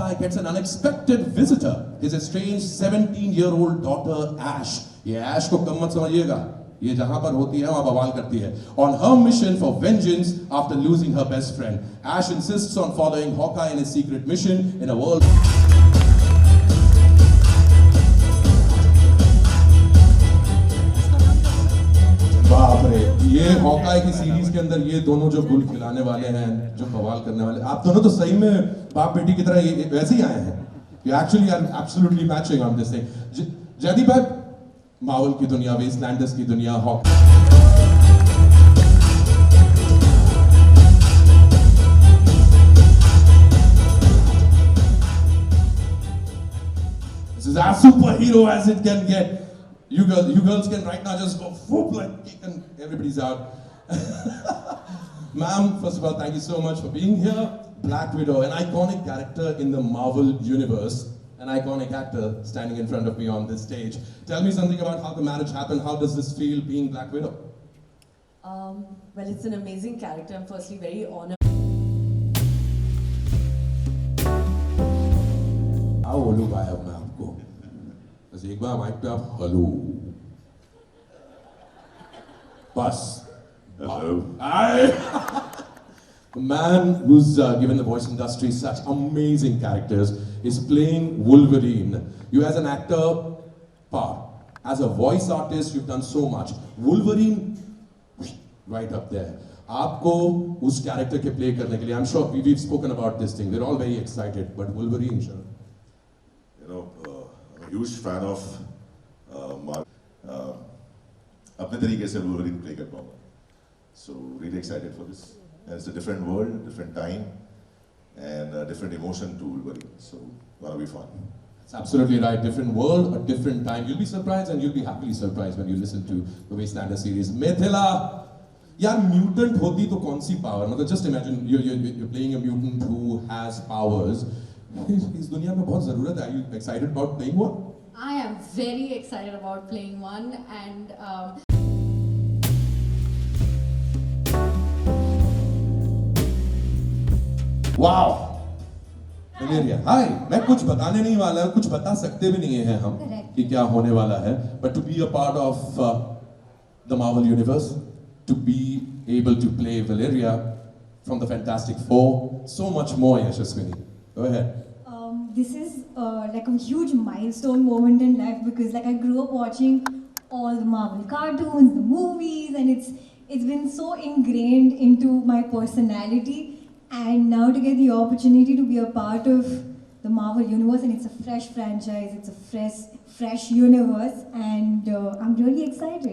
Hawkeye gets an unexpected visitor. His estranged 17-year-old daughter Ash. ये Ash को कम मत समझिएगा. ये जहां पर होती है वहां बवाल करती है. On her mission for vengeance after losing her best friend, Ash insists on following Hawkeye in his secret mission in a world. बाप रे, ये हॉकाई की सीरीज के अंदर ये दोनों जो गुल खिलाने वाले हैं, जो बवाल करने वाले, आप दोनों तो सही में बाप बेटी की तरह वैसे ही आए हैं. You actually are absolutely matching on this thing. Jaideep भाई, मार्वल की दुनिया, वेस्टलैंडर्स की दुनिया, This is as superhero as it can get. You girls can right now just go whoop like and everybody's out. Ma'am, first of all, thank you so much for being here. Black Widow, an iconic character in the Marvel universe, an iconic actor standing in front of me on this stage. Tell me something about how the marriage happened. How does this feel being Black Widow? Well, it's an amazing character. I'm firstly very honored. How old are you, ma'am? बस एक बार mic पे आप hello बस Hello. The man who's given the voice industry such amazing characters is playing Wolverine. You as an actor, as a voice artist, you've done so much. Wolverine, right up there. आपको उस character के play करने के लिए, I'm sure we've spoken about this thing. We're all very excited, but Wolverine, sure. You know, I'm a huge fan of Marvel. अपने तरीके से Wolverine play कर पाऊँगा. So really excited for this. And it's a different world, different time, and a different emotion to Wolverine. So gonna be fun. It's absolutely right. Different world, a different time. You'll be surprised and you'll be happily surprised when you listen to the Wastelanders series. Mithila, यार mutant होती तो कौन सी power? मतलब just imagine you're playing a mutant who has powers. इस दुनिया में बहुत ज़रूरत है. Are you excited about playing one? I am very excited about playing one, and Wow! Valeria, hi. मैं कुछ बताने नहीं वाला, कुछ बता सकते भी नहीं हैं हम कि क्या होने वाला है. But to be a part of the Marvel universe, to be able to play Valeria from the Fantastic Four, so much more, Yashaswini. Go ahead. This is like a huge milestone moment in life because like I grew up watching all the Marvel cartoons, the movies, and it's been so ingrained into my personality. And now to get the opportunity to be a part of the Marvel universe, and it's a fresh franchise, it's a fresh universe, and I'm really excited.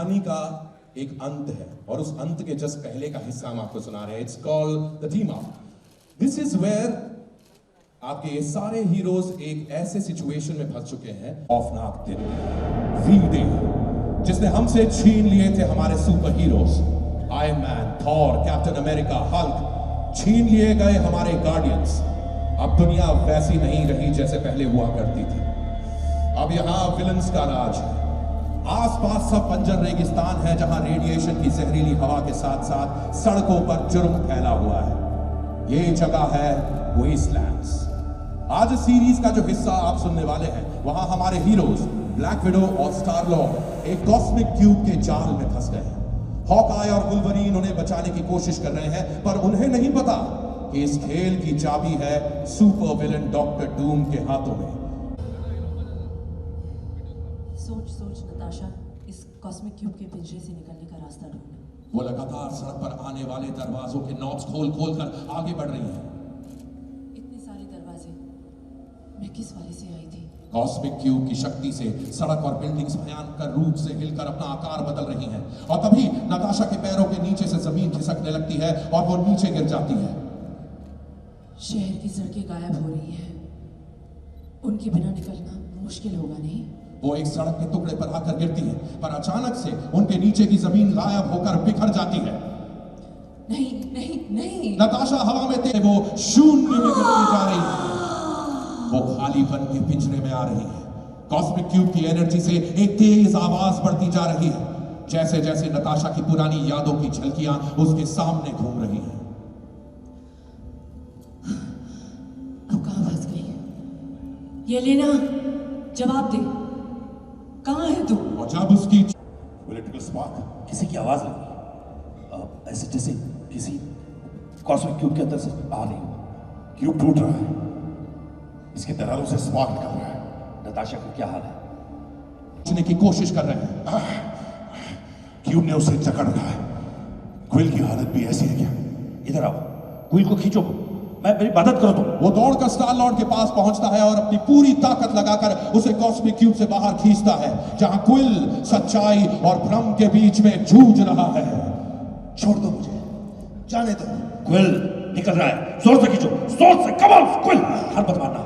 कहानी का एक अंत है और उस अंत के just पहले का हिस्सा हम आपको सुना रहे हैं. It's called the team up. This is where आपके ये सारे हीरोज एक ऐसे सिचुएशन में फंस चुके हैं. खौफनाक दिन, V-Day, जिसने हमसे छीन लिए थे हमारे super heroes. Iron man, Thor, captain America, Hulk, छीन लिए गए हमारे गार्डियंस. अब दुनिया वैसी नहीं रही जैसे पहले हुआ करती थी. अब यहां विलन्स का राज है. आसपास सब बंजर रेगिस्तान है जहां रेडिएशन की जहरीली हवा के साथ साथ सड़कों पर जुर्म फैला हुआ है. ये जगह है वेस्टलैंड्स. आज इस सीरीज का जो हिस्सा आप सुनने वाले हैं वहां हमारे हीरोज ब्लैक विडो और स्टार लॉर्ड एक कॉस्मिक क्यूब के जाल में फंस गए हैं. हॉकआई और वुल्वरीन उन्हें बचाने की कोशिश कर रहे हैं पर उन्हें नहीं पता कि इस खेल की चाबी है सुपर विलन डॉक्टर डूम के हाथों में. सोच सोच नताशा, इस कॉस्मिक क्यूब के पिंजरे से निकलने का रास्ता ढूंढ. वो लगातार सड़क पर आने वाले दरवाजों के नॉब्स खोल खोल कर आगे बढ़ रही है. इतने सारे दरवाजे, मैं किस वाले से आई थी? कॉस्मिक क्यूब की शक्ति से सड़क और बिल्डिंग्स भयंकर रूप से हिलकर अपना आकार बदल रही हैं. और तभी नताशा के पैरों के नीचे से जमीन खिसकने लगती है और वो नीचे गिर जाती है. शहर की सड़कें गायब हो रही हैं. उनके बिना निकलना मुश्किल होगा नहीं? वो एक सड़क के टुकड़े पर आकर गिरती है पर अचानक से उनके नीचे की जमीन गायब होकर बिखर जाती है. नहीं नहीं नहीं. नताशा हवा में थे, वो शून्य में गिरती जा रही है. वो खालीपन के पिंजरे में आ रही है. कॉस्मिक क्यूब की एनर्जी से एक तेज आवाज बढ़ती जा रही है जैसे जैसे नताशा की पुरानी यादों की झलकियां उसके सामने घूम रही हैं. अब कहां फंस गई? ये लेना, जवाब दे, कहां है तू? और जब उसकी Political spark. किसी की आवाज लगी, ऐसे जैसे किसी कॉस्मिक क्यूब के अंदर से आ रही हो. क्यूब टूट रहा है. इसके दरारों से स्पार्क निकल रहा है. नताशा का क्या हाल है? बचने की कोशिश कर रहे हैं. क्यूब ने उसे जकड़ रखा है. क्विल की हालत भी ऐसी है क्या? इधर आओ, क्विल को खींचो. मेरी मदद करो तुम. वो दौड़कर स्टार लॉर्ड के पास पहुंचता है और अपनी पूरी ताकत लगाकर उसे कॉस्मिक क्यूब से बाहर खींचता है जहां क्विल सच्चाई और भ्रम के बीच में जूझ रहा है. छोड़ दो मुझे, जाने दो. क्विल निकल रहा है, जोर से खींचो, जोर से. कम ऑन क्विल, हर मत मारना.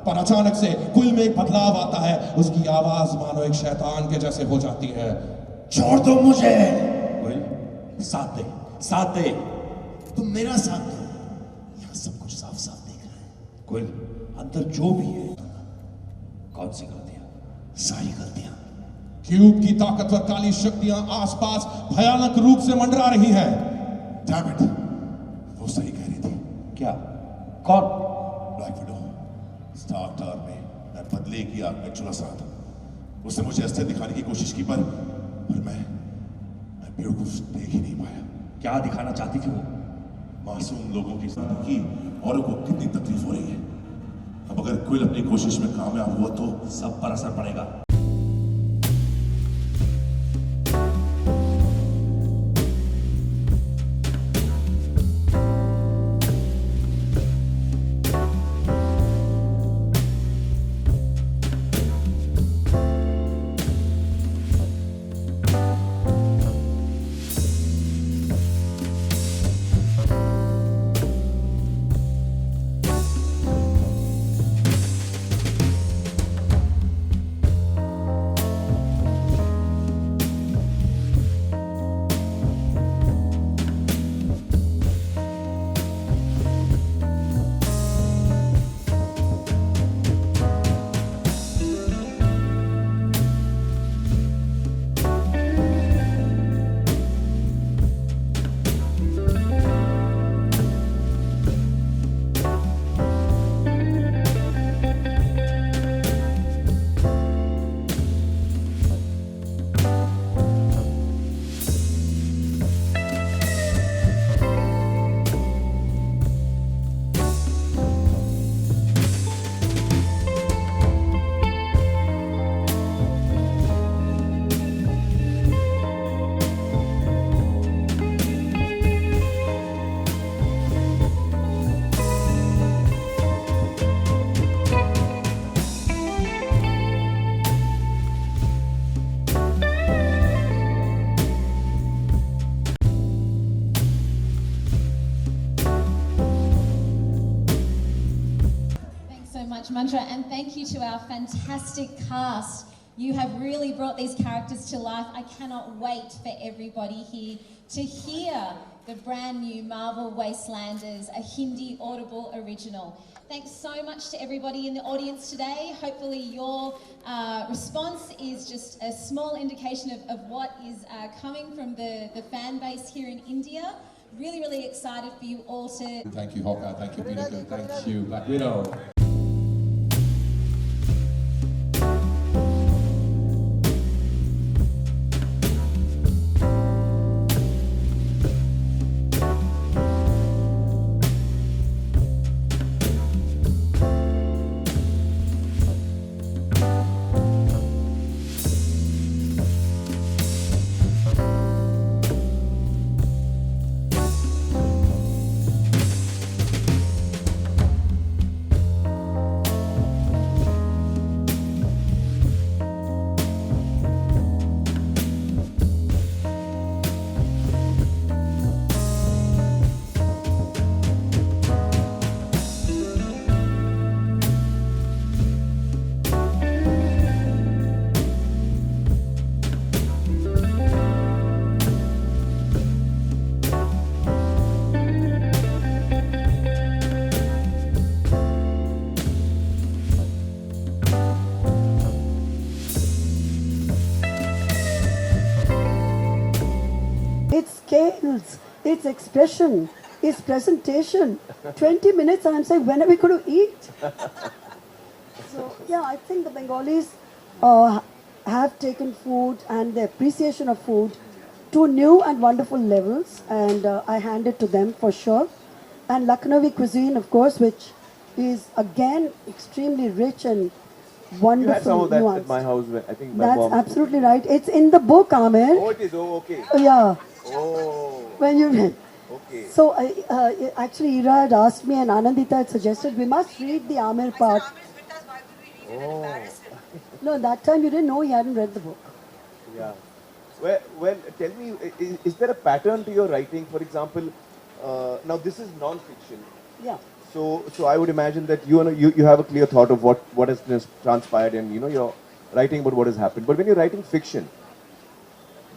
पर अचानक से क्विल में एक बदलाव आता है. उसकी आवाज मानो एक शैतान के जैसे हो जाती है. छोड़ दो मुझे. क्विल, साथ दे, साथ दे. तुम मेरा साथ दो. यहाँ सब कुछ साफ साफ देख रहे हैं. क्विल, अंदर जो भी है, कौन सी गलतियां? सारी गलतियां. क्यूब की ताकतवर काली शक्तियां आसपास भयानक रूप से मंडरा रही हैं. Damn it. वो सही कह रही थी. क्या? कौन? Black window. स्टार टार में मैं बदले की आग में झुलस रहा था. उसने मुझे अस्त्र दिखाने की कोशिश की पर मैं बेवकूफ देख ही नहीं पाया. क्या दिखाना चाहती थी वो? मासूम लोगों की जिंदगी औरों को कितनी तकलीफ हो रही है. अब अगर क्विल अपनी कोशिश में कामयाब हुआ तो सब पर असर पड़ेगा. Jhanjar, and thank you to our fantastic cast. You have really brought these characters to life. I cannot wait for everybody here to hear the brand new Marvel Wastelanders, a Hindi Audible original. Thanks so much to everybody in the audience today. Hopefully your response is just a small indication of what is coming from the fan base here in India. Really, really excited for you all to... Thank you, Hawkeye. Thank you, Peter. Thank you, Black Widow. It's scales, it's expression, it's presentation. 20 minutes and I'm saying, when are we going to eat? So, yeah, I think the Bengalis have taken food and the appreciation of food to new and wonderful levels, and I hand it to them for sure. And Lucknowi cuisine, of course, which is again extremely rich and wonderful. You had some of that nuanced. at my house, I think my That's mom... absolutely right. It's in the book, Amir. Oh, it is? Oh, okay. Yeah. Oh. When you read. Okay. So actually Ira had asked me and Anandita had suggested we must read the Amir part. Oh. No, that time you didn't know he hadn't read the book. Yeah. Well, tell me, is there a pattern to your writing? For example, now this is non-fiction. Yeah. So I would imagine that you have a clear thought of what has transpired, and you're writing about what has happened. But when you're writing fiction,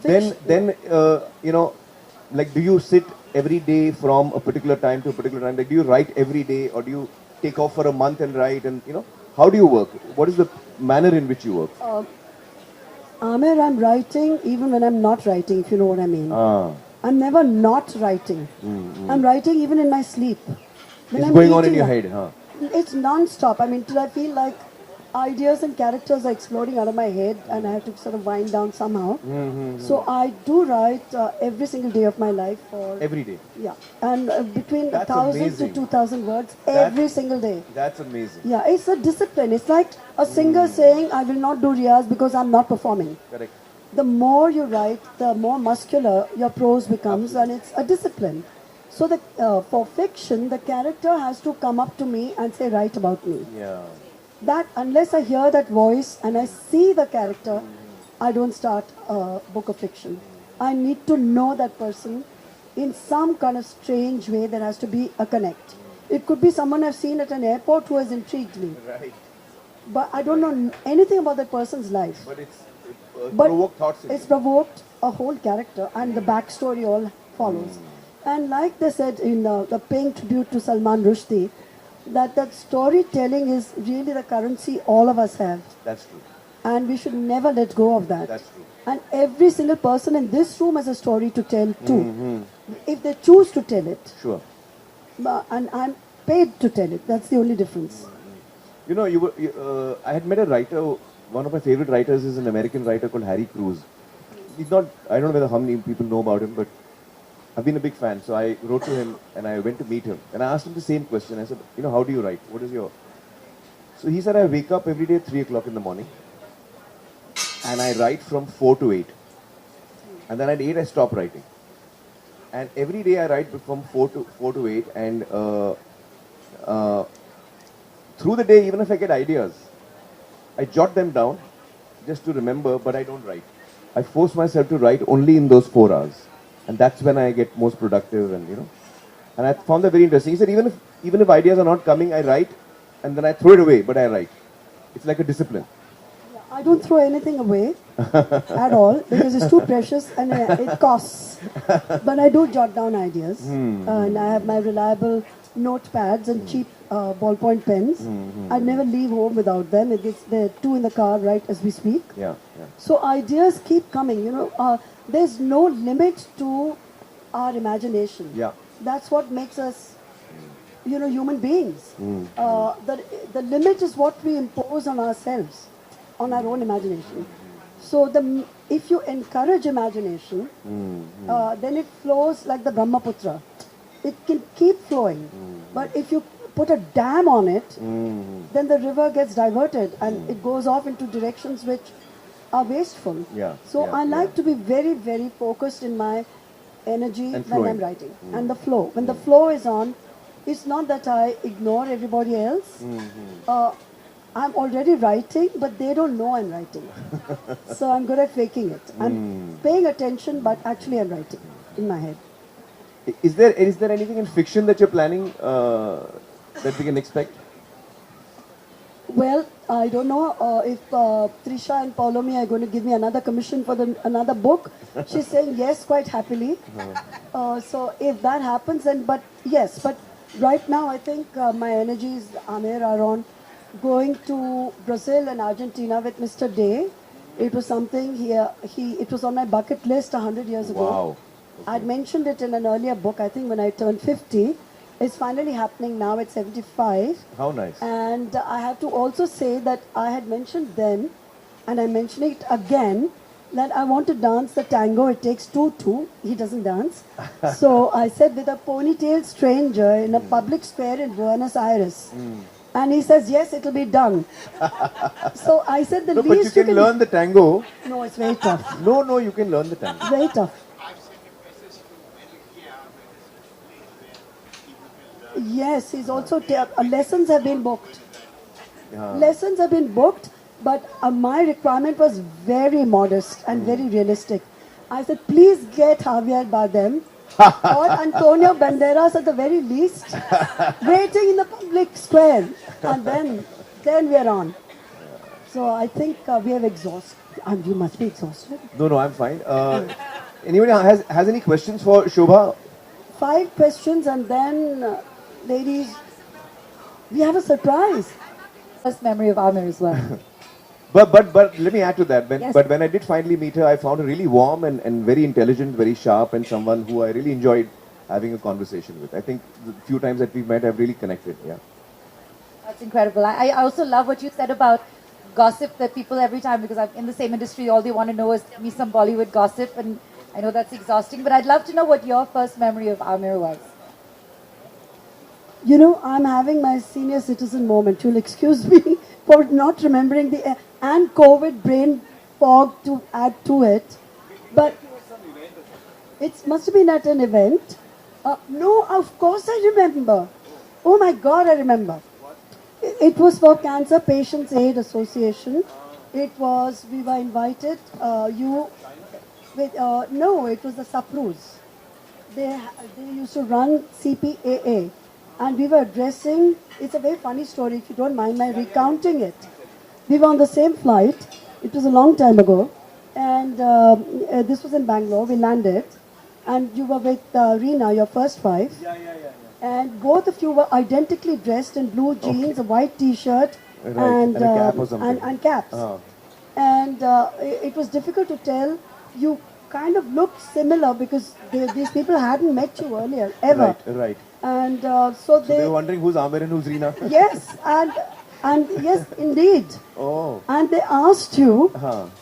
then like, do you sit every day from a particular time to a particular time? Like, do you write every day, or do you take off for a month and write? And how do you work? What is the manner in which you work? Amir, I'm writing even when I'm not writing, if you know what I mean. I'm never not writing. I'm writing even in my sleep. When It's I'm going on in eating, your head, huh? It's non-stop. I mean, till I feel like ideas and characters are exploding out of my head and I have to sort of wind down somehow. So I do write every single day of my life. Every day? Yeah. And between That's 1,000 amazing. to 2,000 words every single day. That's amazing. Yeah, it's a discipline. It's like a singer saying, I will not do riyaz because I'm not performing. Correct. The more you write, the more muscular your prose becomes, and it's a discipline. So for fiction, the character has to come up to me and say, write about me. Yeah. That, unless I hear that voice and I see the character, I don't start a book of fiction. I need to know that person in some kind of strange way. There has to be a connect. It could be someone I've seen at an airport who has intrigued me. Right. But I don't know anything about that person's life. But it's provoked thoughts in It's you. provoked a whole character, and the backstory all follows. And like they said in the paying tribute to Salman Rushdie, that storytelling is really the currency all of us have. That's true. And we should never let go of that. That's true. And every single person in this room has a story to tell too. If they choose to tell it. Sure. And I'm paid to tell it. That's the only difference. I had met a writer. One of my favorite writers is an American writer called Harry Cruz. He's not, I don't know whether how many people know about him, but I've been a big fan. So I wrote to him and I went to meet him. And I asked him the same question. I said, how do you write? What is your... So he said, I wake up every day at 3 o'clock in the morning. And I write from 4 to 8. And then at 8 I stop writing. And every day I write from 4 to 8. And through the day, even if I get ideas, I jot them down just to remember, but I don't write. I force myself to write only in those 4 hours. And that's when I get most productive, and I found that very interesting. He said even if ideas are not coming, I write and then I throw it away, but I write. It's like a discipline. I don't throw anything away at all because it's too precious and it costs. But I do jot down ideas, and I have my reliable notepads and cheap ballpoint pens. I never leave home without them. There are 2 in the car right as we speak. Yeah, yeah. So ideas keep coming. There's no limit to our imagination. Yeah. That's what makes us, human beings. The limit is what we impose on ourselves, on our own imagination. So if you encourage imagination, then it flows like the Brahmaputra. It can keep flowing. But if you put a dam on it, then the river gets diverted and it goes off into directions which are wasteful. Yeah, So yeah, I like to be very, very focused in my energy And when flowing. I'm writing. And the flow. When the flow is on, it's not that I ignore everybody else. I'm already writing, but they don't know I'm writing. So I'm good at faking it. I'm paying attention, but actually I'm writing in my head. Is there anything in fiction that you're planning that we can expect? Well, I don't know if Trisha and Paulomi are going to give me another commission for another book. She's saying yes, quite happily. So if that happens, then but right now I think my energies, Amir, are on going to Brazil and Argentina with Mr. Day. It was something it was on my bucket list 100 years ago. Wow. I'd mentioned it in an earlier book, I think when I turned 50. It's finally happening now at 75. How nice. And I have to also say that I had mentioned then, and I'm mentioning it again, that I want to dance the tango. It takes two. He doesn't dance. So I said with a ponytailed stranger in a public square in Buenos Aires. And he says, yes, it'll be done. So I said the No, least but you can learn the tango. No, it's very tough. No, you can learn the tango. It's very tough. Yes, he's also lessons have been booked. Lessons have been booked, but my requirement was very modest and very realistic. I said, please get Javier Bardem or Antonio Banderas at the very least, waiting in the public square, and then we are on. So I think we have exhausted. And you must be exhausted. No, I'm fine. Anybody has any questions for Shobha? 5 questions, and then, ladies, we have a surprise. First memory of Amir as well. But let me add to that. Yes. But when I did finally meet her, I found her really warm and very intelligent, very sharp, and someone who I really enjoyed having a conversation with. I think the few times that we met, I've really connected. Yeah. That's incredible. I also love what you said about gossip, that people every time, because I'm in the same industry, all they want to know is me some Bollywood gossip, and I know that's exhausting, but I'd love to know what your first memory of Amir was. I'm having my senior citizen moment. You'll excuse me for not remembering and COVID brain fog to add to it. But it must have been at an event. No, of course I remember. Oh my God, I remember. It was for Cancer Patients Aid Association. We were invited, it was the Saprus. They used to run CPAA. And we were addressing, it's a very funny story, if you don't mind my recounting it. We were on the same flight, it was a long time ago, and this was in Bangalore, we landed, and you were with Reena, your first wife. Yeah. And both of you were identically dressed in blue jeans, a white t-shirt, Right. And a cap or something. and caps. And it was difficult to tell. You kind of looked similar because these people hadn't met you earlier, ever. Right. And So they were wondering who's Amir and who's Reena. Yes, and yes, indeed. Oh. And they asked you,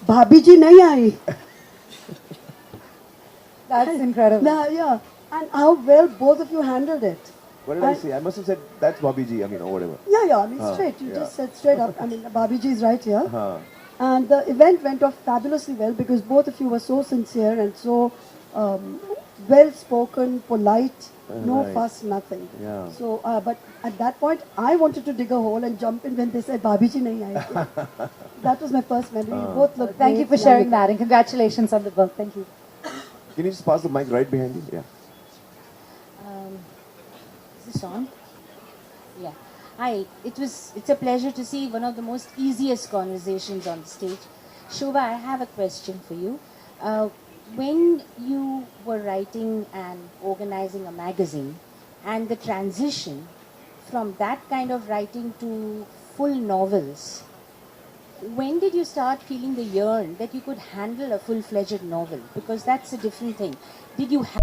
Bhabhi ji nahi aayi. That's incredible. Yeah. And how well both of you handled it. What did I say? I must have said, that's Bobby Ji, or whatever. Yeah, I mean, straight. You just said straight up. I mean, Bhabhi ji is right here. And the event went off fabulously well because both of you were so sincere and so well-spoken, polite, no fuss, nothing. Yeah. So, but at that point, I wanted to dig a hole and jump in when they said, Bhabhi ji nahi aayi. That was my first memory. Both looked Thank you for sharing that, and congratulations on the book. Thank you. Can you just pass the mic right behind you? Yeah. Is this on? Yeah. Hi, it's a pleasure to see one of the most easiest conversations on stage. Shobha, I have a question for you. When you were writing and organizing a magazine, and the transition from that kind of writing to full novels, when did you start feeling the yearn that you could handle a full-fledged novel? Because that's a different thing. Did you have